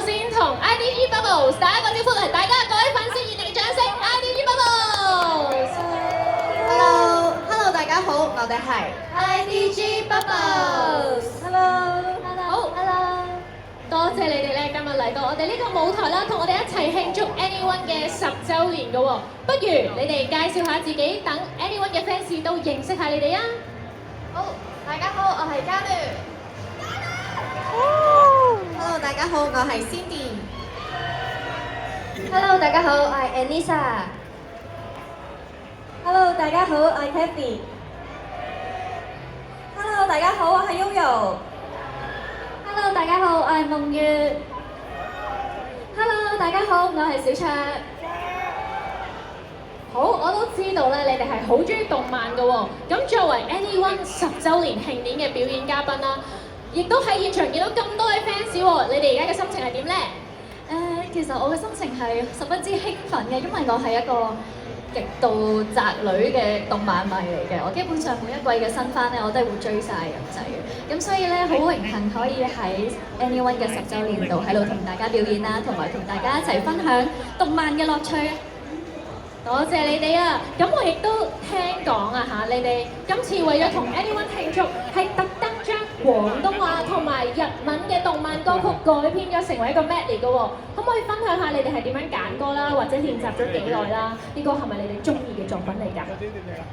先同 IDG Bubbles 打一個招呼嚟，大家各位粉絲熱烈嘅掌聲 ！IDG Bubbles。Hello，大家好，我哋係 IDG Bubbles。好，多謝你哋咧今日嚟到我哋呢個舞台啦，同我哋一齊慶祝 Anyone 嘅10週年嘅喎。不如你哋介紹下自己，等 Anyone 嘅 fans 都認識下你哋啊！好，大家好，我係嘉聯。Hello，大家好，我係 Cindy。Hello，大家好，我係 Anissa。Hello，大家好，我係 Kathy。Hello，大家好，我係 Yoyo。Hello，大家好，我係夢月。Hello，大家好，我係小卓。好，我都知道咧，你哋係好中意動漫嘅喎。咁作為 Anyone 10週年慶典嘅表演嘉賓啦，亦都喺現場見到咁多位 fans 喎，你哋而家嘅心情係點咧？其實我嘅心情係十分之興奮嘅，因為我係一個極度宅女嘅動漫迷嚟嘅。我基本上每一季嘅新番咧，我都係會追晒咁滯嘅。咁所以咧，好榮幸可以喺 Anyone 嘅10週年度喺度同大家表演啦，同埋同大家一齊分享動漫嘅樂趣。多謝你哋啊！咁我亦都聽講啊嚇，你哋今次為咗同 Anyone 慶祝，係特登將廣東話同埋日文嘅動漫歌曲改編咗成為一個 medley 嘅喎。可唔可以分享下你哋係點樣揀歌啦，或者練習咗幾耐啦？呢個係咪你哋中意嘅作品嚟㗎？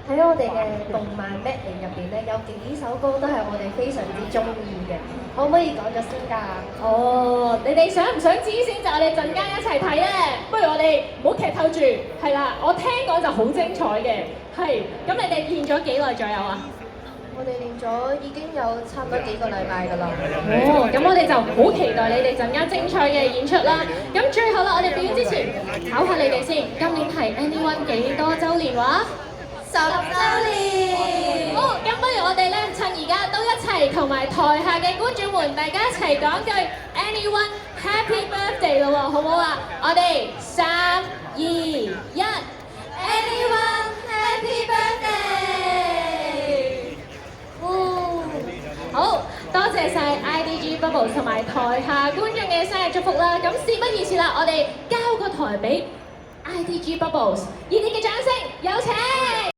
喺我哋嘅動漫 medley 入邊咧，有幾首歌都係我哋非常之中意嘅，可唔可以講咗先㗎？哦，你哋想唔想知先？就我哋陣間一齊睇咧。不如我哋唔好劇透住，係啦。我聽講就好精彩嘅，係。咁你哋練咗幾耐左右啊？我哋練咗已經有差唔多幾個禮拜㗎啦。哦，咁我哋就好期待你哋陣間精彩嘅演出啦。咁最後啦，我哋表演之前考下你哋先，今年係 Anyone 幾多週年話10週年。好，咁不如我哋咧趁而家都一齊同埋台下嘅觀眾們，大家一齊講句 Anyone Happy Birthday 咯喎，好唔好啊？我哋3、2、1 Anyone Happy Birthday！好，多謝晒 IDG Bubbles 同埋台下觀眾嘅生日祝福啦！咁事不宜遲啦，我哋交個台俾 IDG Bubbles，熱烈嘅掌聲，有請！